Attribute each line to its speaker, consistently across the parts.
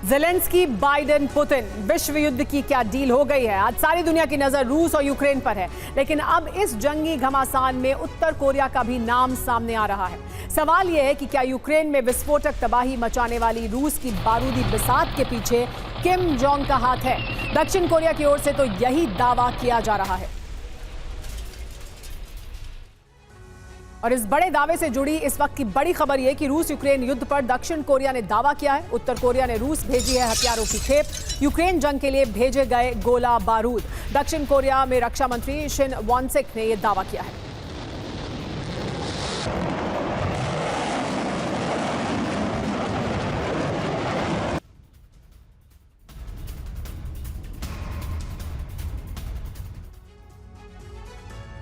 Speaker 1: Zelensky, Biden, Putin, विश्व युद्ध की क्या डील हो गई है? आज सारी दुनिया की नजर रूस और यूक्रेन पर है, लेकिन अब इस जंगी घमासान में उत्तर कोरिया का भी नाम सामने आ रहा है। सवाल यह है कि क्या यूक्रेन में विस्फोटक तबाही मचाने वाली रूस की बारूदी बिसात के पीछे किम जोंग का हाथ है? दक्षिण कोरिया की ओर से तो यही दावा किया जा रहा है। और इस बड़े दावे से जुड़ी इस वक्त की बड़ी खबर यह कि रूस यूक्रेन युद्ध पर दक्षिण कोरिया ने दावा किया है। उत्तर कोरिया ने रूस भेजी है हथियारों की खेप, यूक्रेन जंग के लिए भेजे गए गोला बारूद। दक्षिण कोरिया में रक्षा मंत्री शिन वॉन्सेक ने यह दावा किया है।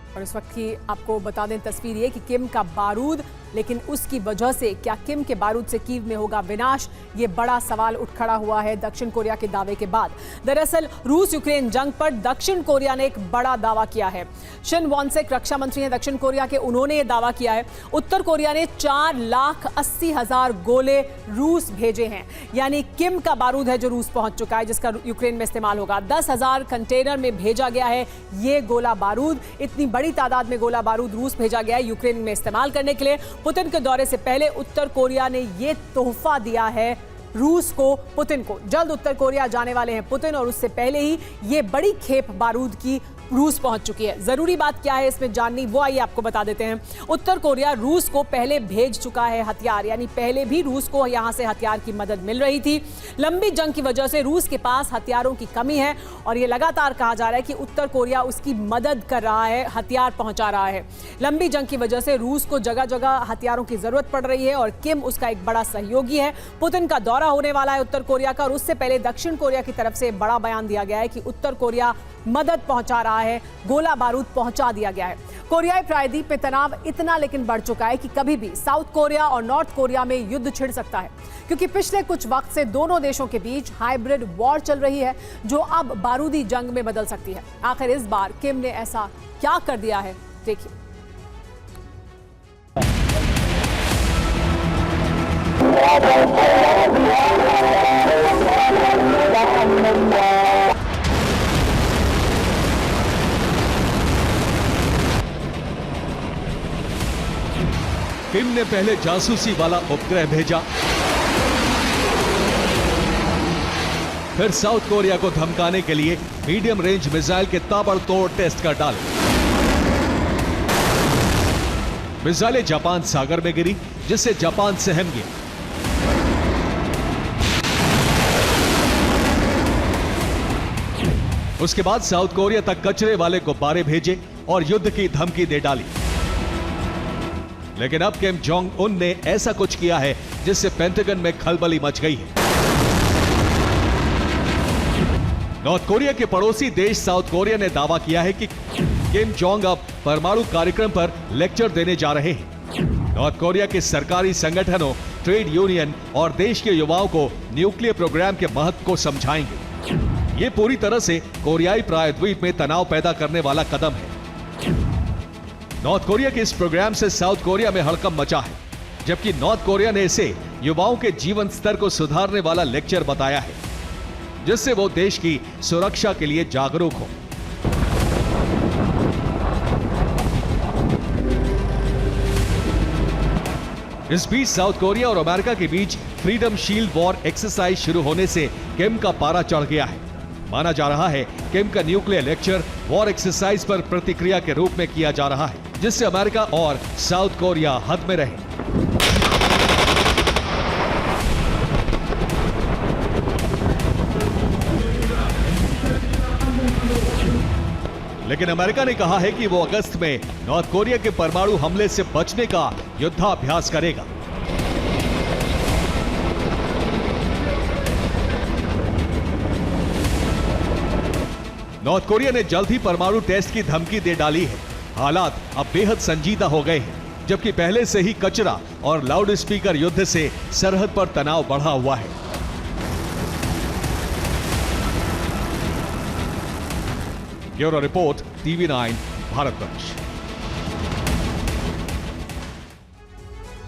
Speaker 1: और इस वक्त की आपको बता दें तस्वीर ये कि किम का बारूद, लेकिन उसकी वजह से क्या किम के बारूद से कीव में होगा विनाश? ये बड़ा सवाल उठ खड़ा हुआ है दक्षिण कोरिया के दावे के बाद। दरअसल रूस यूक्रेन जंग पर दक्षिण कोरिया ने एक बड़ा दावा किया है। शिन वॉन्सेक रक्षा मंत्री हैं दक्षिण कोरिया के, उन्होंने ये दावा किया है उत्तर कोरिया ने 4,80,000 गोले रूस भेजे हैं। यानी किम का बारूद है जो रूस पहुंच चुका है, जिसका यूक्रेन में इस्तेमाल होगा। 10,000 कंटेनर में भेजा गया है ये गोला बारूद। इतनी बड़ी तादाद में गोला बारूद रूस भेजा गया है यूक्रेन में इस्तेमाल करने के लिए। पुतिन के दौरे से पहले उत्तर कोरिया ने यह तोहफा दिया है रूस को, पुतिन को। जल्द उत्तर कोरिया जाने वाले हैं पुतिन, और उससे पहले ही ये बड़ी खेप बारूद की रूस पहुंच चुकी है। जरूरी बात क्या है इसमें जाननी, वो आइए आपको बता देते हैं। उत्तर कोरिया रूस को पहले भेज चुका है हथियार, यानी पहले भी रूस को यहां से हथियार की मदद मिल रही थी। लंबी जंग की वजह से रूस के पास हथियारों की कमी है, और ये लगातार कहा जा रहा है कि उत्तर कोरिया उसकी मदद कर रहा है, हथियार पहुंचा रहा है। लंबी जंग की वजह से रूस को जगह जगह हथियारों की जरूरत पड़ रही है, और किम उसका एक बड़ा सहयोगी है। पुतिन का दौरा होने वाला है उत्तर कोरिया का, और उससे पहले दक्षिण कोरिया की तरफ से बड़ा बयान दिया गया है कि उत्तर कोरिया मदद पहुंचा रहा है, गोला बारूद पहुंचा दिया गया है। कोरियाई प्रायद्वीप में तनाव इतना लेकिन बढ़ चुका है कि कभी भी साउथ कोरिया और नॉर्थ कोरिया में युद्ध छिड़ सकता है, क्योंकि पिछले कुछ वक्त से दोनों देशों के बीच हाइब्रिड वॉर चल रही है, जो अब बारूदी जंग में बदल सकती है। आखिर इस बार किम ने ऐसा क्या कर दिया है, देखिए।
Speaker 2: किम ने पहले जासूसी वाला उपग्रह भेजा, फिर साउथ कोरिया को धमकाने के लिए मीडियम रेंज मिसाइल के ताबड़तोड़ टेस्ट कर डाले। मिसाइलें जापान सागर में गिरी, जिससे जापान सहम गया। उसके बाद साउथ कोरिया तक कचरे वाले गुब्बारे भेजे और युद्ध की धमकी दे डाली। लेकिन अब किम जोंग उन ने ऐसा कुछ किया है जिससे पेंटागन में खलबली मच गई है। नॉर्थ कोरिया के पड़ोसी देश साउथ कोरिया ने दावा किया है कि किम जोंग अब परमाणु कार्यक्रम पर लेक्चर देने जा रहे हैं। नॉर्थ कोरिया के सरकारी संगठनों, ट्रेड यूनियन और देश के युवाओं को न्यूक्लियर प्रोग्राम के महत्व को समझाएंगे। ये पूरी तरह से कोरियाई प्रायद्वीप में तनाव पैदा करने वाला कदम है। नॉर्थ कोरिया के इस प्रोग्राम से साउथ कोरिया में हड़कंप मचा है, जबकि नॉर्थ कोरिया ने इसे युवाओं के जीवन स्तर को सुधारने वाला लेक्चर बताया है, जिससे वो देश की सुरक्षा के लिए जागरूक हो। इस बीच साउथ कोरिया और अमेरिका के बीच फ्रीडम शील्ड वॉर एक्सरसाइज शुरू होने से किम का पारा चढ़ गया है। माना जा रहा है किम का न्यूक्लियर लेक्चर वॉर एक्सरसाइज पर प्रतिक्रिया के रूप में किया जा रहा है, जिससे अमेरिका और साउथ कोरिया हद में रहे। लेकिन अमेरिका ने कहा है कि वो अगस्त में नॉर्थ कोरिया के परमाणु हमले से बचने का युद्धाभ्यास करेगा। नॉर्थ कोरिया ने जल्द ही परमाणु टेस्ट की धमकी दे डाली है। हालात अब बेहद संजीदा हो गए हैं, जबकि पहले से ही कचरा और लाउड स्पीकर युद्ध से सरहद पर तनाव बढ़ा हुआ है। Bureau report, TV9 Bharatvarsh.